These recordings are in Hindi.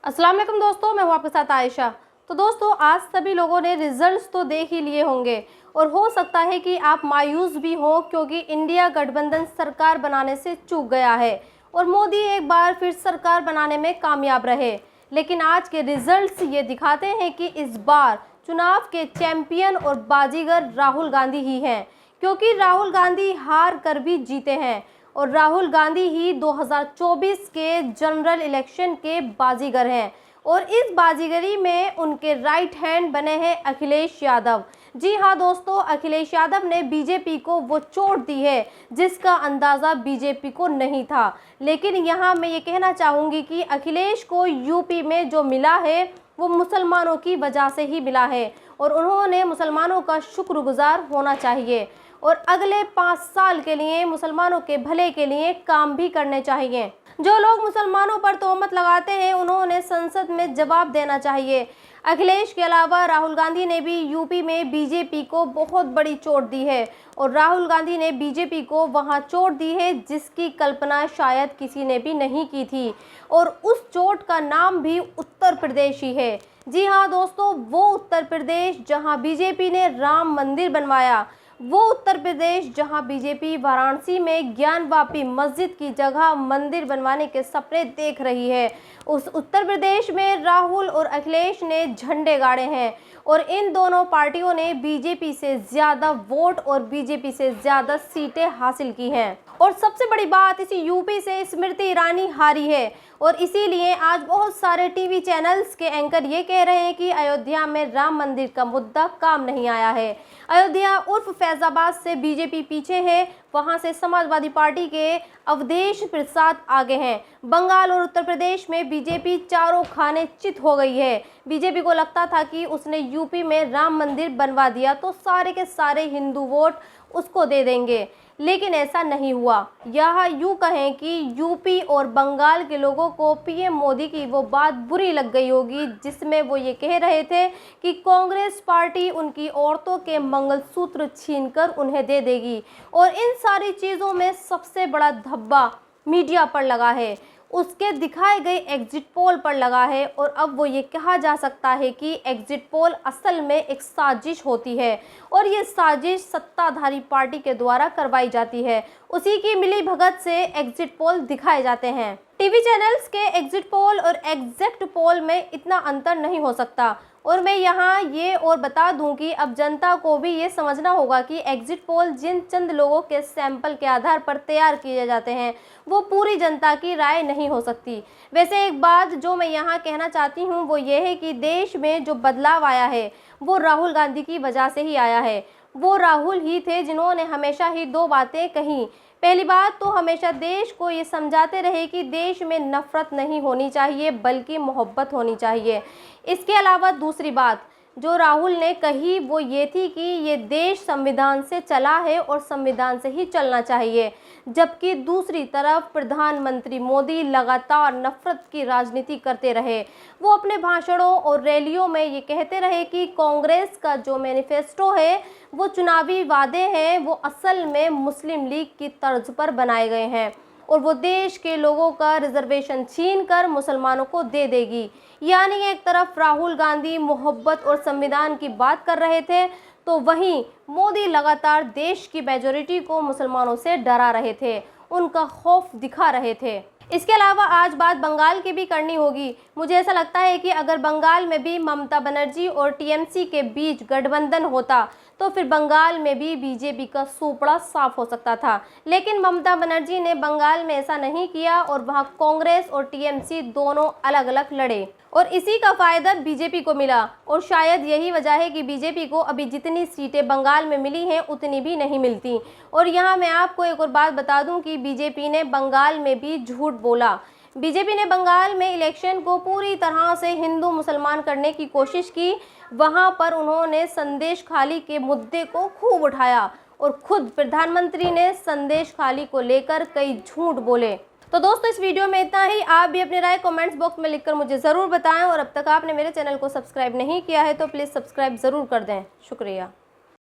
अस्सलाम वालेकुम दोस्तों, मैं हूं आपके साथ आयशा। तो दोस्तों, आज सभी लोगों ने रिजल्ट्स तो देख ही लिए होंगे और हो सकता है कि आप मायूस भी हो, क्योंकि इंडिया गठबंधन सरकार बनाने से चूक गया है और मोदी एक बार फिर सरकार बनाने में कामयाब रहे। लेकिन आज के रिजल्ट्स ये दिखाते हैं कि इस बार चुनाव के चैंपियन और बाजीगर राहुल गांधी ही हैं, क्योंकि राहुल गांधी हार कर भी जीते हैं और राहुल गांधी ही 2024 के जनरल इलेक्शन के बाजीगर हैं। और इस बाजीगरी में उनके राइट हैंड बने हैं अखिलेश यादव। जी हाँ दोस्तों, अखिलेश यादव ने बीजेपी को वो चोट दी है जिसका अंदाज़ा बीजेपी को नहीं था। लेकिन यहाँ मैं ये कहना चाहूँगी कि अखिलेश को यूपी में जो मिला है वो मुसलमानों की वजह से ही मिला है और उन्होंने मुसलमानों का शुक्रगुजार होना चाहिए और अगले 5 साल के लिए मुसलमानों के भले के लिए काम भी करने चाहिए। जो लोग मुसलमानों पर तोहमत लगाते हैं उन्होंने संसद में जवाब देना चाहिए। अखिलेश के अलावा राहुल गांधी ने भी यूपी में बीजेपी को बहुत बड़ी चोट दी है और राहुल गांधी ने बीजेपी को वहां चोट दी है जिसकी कल्पना शायद किसी ने भी नहीं की थी और उस चोट का नाम भी उत्तर प्रदेश ही है। जी हाँ दोस्तों, वो उत्तर प्रदेश जहां बीजेपी ने राम मंदिर बनवाया, वो उत्तर प्रदेश जहां बीजेपी वाराणसी में ज्ञानवापी मस्जिद की जगह मंदिर बनवाने के सपने देख रही है। उस उत्तर प्रदेश में राहुल और अखिलेश ने झंडे गाड़े हैं और इन दोनों पार्टियों ने बीजेपी से ज़्यादा वोट और बीजेपी से ज़्यादा सीटें हासिल की हैं। और सबसे बड़ी बात, इसी यूपी से स्मृति ईरानी हारी है और इसीलिए आज बहुत सारे टीवी चैनल्स के एंकर ये कह रहे हैं कि अयोध्या में राम मंदिर का मुद्दा काम नहीं आया है। अयोध्या उर्फ फैजाबाद से बीजेपी पीछे है, वहां से समाजवादी पार्टी के अवधेश प्रसाद आगे हैं। बंगाल और उत्तर प्रदेश में बीजेपी चारों खाने चित हो गई है। बीजेपी को लगता था कि उसने यूपी में राम मंदिर बनवा दिया तो सारे के सारे हिंदू वोट उसको दे देंगे, लेकिन ऐसा नहीं हुआ। यह यूँ कहें कि यूपी और बंगाल के लोगों को पीएम मोदी की वो बात बुरी लग गई होगी जिसमें वो ये कह रहे थे कि कांग्रेस पार्टी उनकी औरतों के मंगलसूत्र छीनकर उन्हें दे देगी। और इन सारी चीज़ों में सबसे बड़ा धब्बा मीडिया पर लगा है, उसके दिखाए गए एग्जिट पोल पर लगा है और अब वो ये कहा जा सकता है कि एग्जिट पोल असल में एक साजिश होती है और ये साजिश सत्ताधारी पार्टी के द्वारा करवाई जाती है। उसी की मिली भगत से एग्जिट पोल दिखाए जाते हैं। टीवी चैनल्स के एग्जिट पोल और एग्जैक्ट पोल में इतना अंतर नहीं हो सकता। और मैं यहाँ ये और बता दूं कि अब जनता को भी ये समझना होगा कि एग्जिट पोल जिन चंद लोगों के सैंपल के आधार पर तैयार किए जाते हैं वो पूरी जनता की राय नहीं हो सकती। वैसे एक बात जो मैं यहाँ कहना चाहती हूँ वो ये है कि देश में जो बदलाव आया है वो राहुल गांधी की वजह से ही आया है। वो राहुल ही थे जिन्होंने हमेशा ही 2 बातें कही। पहली बात तो हमेशा देश को ये समझाते रहे कि देश में नफरत नहीं होनी चाहिए बल्कि मोहब्बत होनी चाहिए। इसके अलावा दूसरी बात जो राहुल ने कही वो ये थी कि ये देश संविधान से चला है और संविधान से ही चलना चाहिए, जबकि दूसरी तरफ प्रधानमंत्री मोदी लगातार नफरत की राजनीति करते रहे। वो अपने भाषणों और रैलियों में ये कहते रहे कि कांग्रेस का जो मैनिफेस्टो है वो चुनावी वादे हैं, वो असल में मुस्लिम लीग की तर्ज पर बनाए गए हैं और वो देश के लोगों का रिजर्वेशन छीन कर मुसलमानों को दे देगी। यानी एक तरफ राहुल गांधी मोहब्बत और संविधान की बात कर रहे थे तो वहीं मोदी लगातार देश की मेजॉरिटी को मुसलमानों से डरा रहे थे, उनका खौफ दिखा रहे थे। इसके अलावा आज बात बंगाल की भी करनी होगी। मुझे ऐसा लगता है कि अगर बंगाल में भी ममता बनर्जी और टीएमसी के बीच गठबंधन होता तो फिर बंगाल में भी बीजेपी का सूपड़ा साफ हो सकता था, लेकिन ममता बनर्जी ने बंगाल में ऐसा नहीं किया और वहां कांग्रेस और टीएमसी दोनों अलग अलग लड़े और इसी का फायदा बीजेपी को मिला। और शायद यही वजह है कि बीजेपी को अभी जितनी सीटें बंगाल में मिली हैं उतनी भी नहीं मिलती। और यहाँ मैं आपको एक और बात बता दूं कि बीजेपी ने बंगाल में भी झूठ बोला। बीजेपी ने बंगाल में इलेक्शन को पूरी तरह से हिंदू मुसलमान करने की कोशिश की। वहां पर उन्होंने संदेश खाली के मुद्दे को खूब उठाया और खुद प्रधानमंत्री ने संदेश खाली को लेकर कई झूठ बोले। तो दोस्तों, इस वीडियो में इतना ही। आप भी अपनी राय कमेंट्स बॉक्स में लिखकर मुझे ज़रूर बताएं और अब तक आपने मेरे चैनल को सब्सक्राइब नहीं किया है तो प्लीज़ सब्सक्राइब ज़रूर कर दें। शुक्रिया।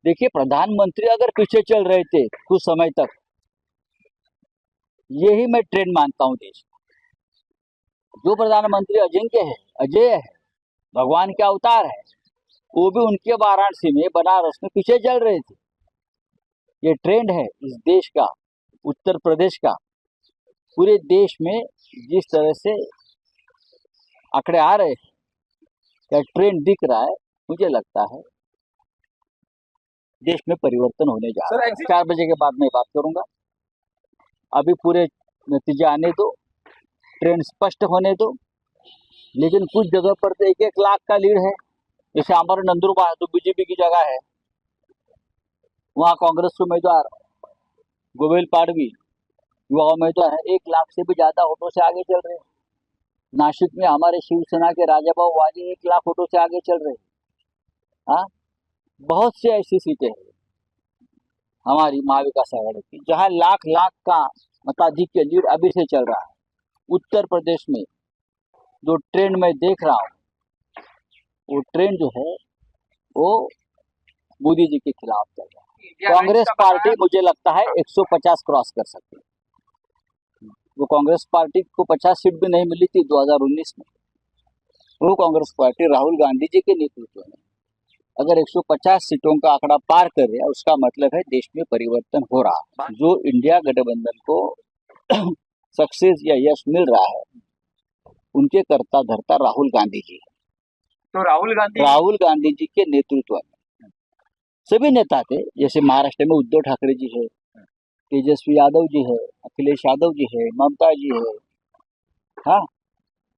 देखिए, प्रधानमंत्री अगर पीछे चल रहे थे कुछ समय तक, यही मैं ट्रेंड मानता हूँ देश। जो प्रधानमंत्री अजिंक्य है, अजय है, भगवान के अवतार है, वो भी उनके वाराणसी में, बनारस में पीछे चल रहे थे। ये ट्रेंड है इस देश का, उत्तर प्रदेश का। पूरे देश में जिस तरह से आंकड़े आ रहे हैं, या ट्रेंड दिख रहा है, मुझे लगता है देश में परिवर्तन होने जा रहा है। 4 बजे के बाद मैं बात करूंगा। अभी पूरे नतीजे आने दो, ट्रेंड स्पष्ट होने दो। लेकिन कुछ जगह पर तो 1-1 लाख का लीड है। जैसे हमारे नंदुरबार तो बीजेपी की जगह है, वहाँ कांग्रेस के उम्मीदवार गोविल पाड़वी युवा उम्मीदवार है, 1 लाख से भी ज्यादा वोटों से आगे चल रहे हैं। नासिक में हमारे शिवसेना के राजाभाऊ वाजे 1 लाख वोटों से आगे चल रहे हैं। हाँ, बहुत सी ऐसी सीटें हैं हमारी महाविकास आघाड़ी की जहाँ लाख का मताधिक्य लीड अभी से चल रहा है। उत्तर प्रदेश में जो ट्रेंड मैं देख रहा हूँ, वो ट्रेंड जो है वो मोदी जी के खिलाफ चल रहा है। कांग्रेस पार्टी मुझे लगता है 150 क्रॉस कर सकती है। वो कांग्रेस पार्टी को 50 सीट भी नहीं मिली थी 2019 में। वो कांग्रेस पार्टी राहुल गांधी जी के नेतृत्व में अगर 150 सीटों का आंकड़ा पार कर रहा है, उसका मतलब है देश में परिवर्तन हो रहा है। जो इंडिया गठबंधन को सक्सेस या यश मिल रहा है, उनके करता धरता राहुल गांधी जी। तो राहुल गांधी जी के नेतृत्व में सभी नेता थे। जैसे महाराष्ट्र में उद्धव ठाकरे जी है, तेजस्वी यादव जी है, अखिलेश यादव जी है, ममता जी है। हाँ,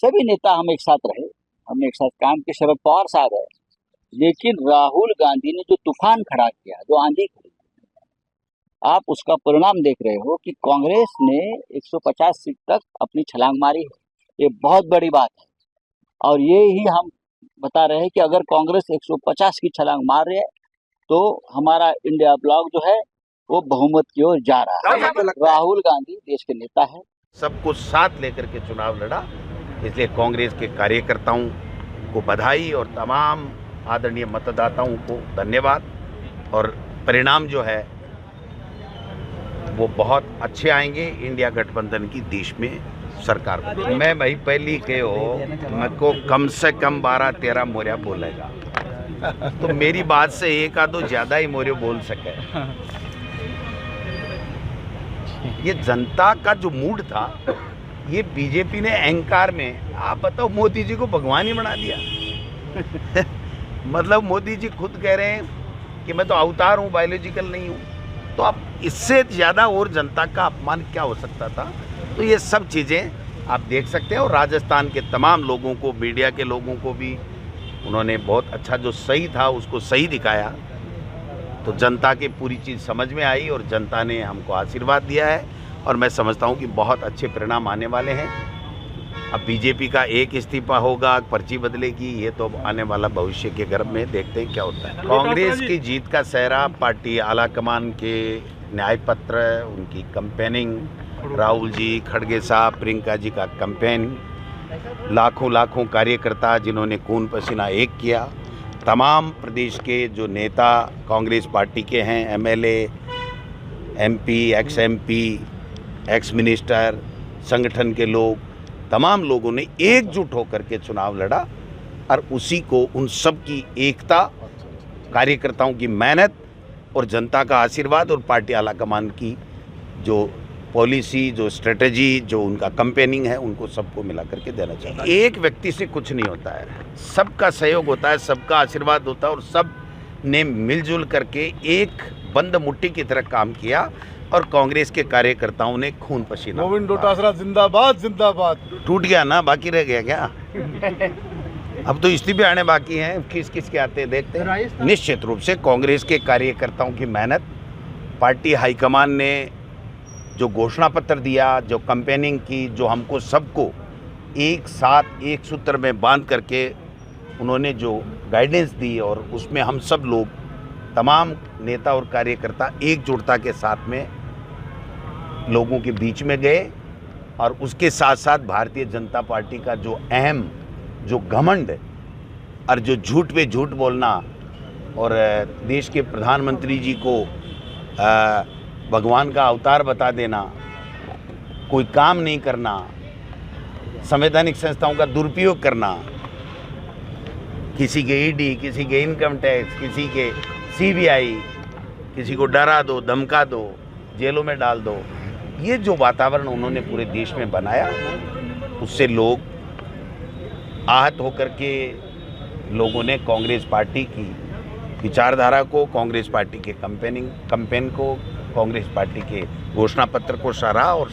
सभी नेता हम एक साथ रहे, हमने एक साथ काम किया, शरद पवार साहब है। लेकिन राहुल गांधी ने जो तूफान खड़ा किया, जो आंधी खड़ी, आप उसका परिणाम देख रहे हो कि कांग्रेस ने 150 सीट तक अपनी छलांग मारी है। ये बहुत बड़ी बात है। और ये ही हम बता रहे हैं कि अगर कांग्रेस 150 की छलांग मार रही है, तो हमारा इंडिया ब्लॉक जो है वो बहुमत की ओर जा रहा है। राहुल गांधी देश के नेता है। सबको साथ लेकर के चुनाव लड़ा, इसलिए कांग्रेस के कार्यकर्ताओं को बधाई और तमाम आदरणीय मतदाताओं को धन्यवाद। और परिणाम जो है वो बहुत अच्छे आएंगे। इंडिया गठबंधन की देश में सरकार बनेगी। मैं भाई पहली के हो, मैं को कम से कम 12-13 मोरिया बोलेगा, तो मेरी बात से एक आधो ज्यादा ही मोरियो बोल सके। ये जनता का जो मूड था, ये बीजेपी ने अहंकार में, आप बताओ, मोदी जी को भगवान ही बना दिया। मतलब मोदी जी खुद कह रहे हैं कि मैं तो अवतार हूँ, बायोलॉजिकल नहीं हूँ। तो अब इससे ज़्यादा और जनता का अपमान क्या हो सकता था। तो ये सब चीज़ें आप देख सकते हैं। और राजस्थान के तमाम लोगों को, मीडिया के लोगों को भी उन्होंने बहुत अच्छा, जो सही था उसको सही दिखाया। तो जनता की पूरी चीज़ समझ में आई और जनता ने हमको आशीर्वाद दिया है। और मैं समझता हूँ कि बहुत अच्छे परिणाम आने वाले हैं। अब बीजेपी का एक इस्तीफा होगा, पर्ची बदलेगी, ये तो आने वाला भविष्य के गर्भ में देखते हैं क्या होता है। कांग्रेस की जीत का सेहरा पार्टी आला कमान के न्याय पत्र, उनकी कैंपेनिंग, राहुल जी, खड़गे साहब, प्रियंका जी का कैंपेन, लाखों कार्यकर्ता जिन्होंने खून पसीना एक किया, तमाम प्रदेश के जो नेता कांग्रेस पार्टी के हैं, MLA, MP, x MP, ex minister, संगठन के लोग, तमाम लोगों ने एकजुट होकर के चुनाव लड़ा। और उसी को, उन सब की एकता, कार्यकर्ताओं की मेहनत और जनता का आशीर्वाद और पार्टी आला कमान की जो पॉलिसी, जो स्ट्रेटजी, जो उनका कैंपेनिंग है, उनको सबको मिला करके देना चाहिए। एक व्यक्ति से कुछ नहीं होता है, सबका सहयोग होता है, सबका आशीर्वाद होता है। और सब ने मिलजुल करके एक बंद मुट्ठी की तरह काम किया। और कांग्रेस के कार्यकर्ताओं ने खून पसीना। गोविंद डोटासरा जिंदाबाद जिंदाबाद। टूट गया ना, बाकी रह गया क्या? अब तो इस्तीफे आने बाकी हैं, किस किस के आते हैं देखते हैं। निश्चित रूप से कांग्रेस के कार्यकर्ताओं की मेहनत, पार्टी हाईकमान ने जो घोषणा पत्र दिया, जो कैंपेनिंग की, जो हमको सबको एक साथ एक सूत्र में बांध करके उन्होंने जो गाइडेंस दी, और उसमें हम सब लोग, तमाम नेता और कार्यकर्ता एकजुटता के साथ में लोगों के बीच में गए। और उसके साथ साथ भारतीय जनता पार्टी का जो अहम, जो घमंड और जो झूठ पे झूठ बोलना, और देश के प्रधानमंत्री जी को भगवान का अवतार बता देना, कोई काम नहीं करना, संवैधानिक संस्थाओं का दुरुपयोग करना, किसी के ईडी, किसी के इनकम टैक्स, किसी के सीबीआई, किसी को डरा दो, धमका दो, जेलों में डाल दो, ये जो वातावरण उन्होंने पूरे देश में बनाया, उससे लोग आहत होकर के लोगों ने कांग्रेस पार्टी की विचारधारा को, कांग्रेस पार्टी के कैंपेन को, कांग्रेस पार्टी के घोषणा पत्र को सराहा और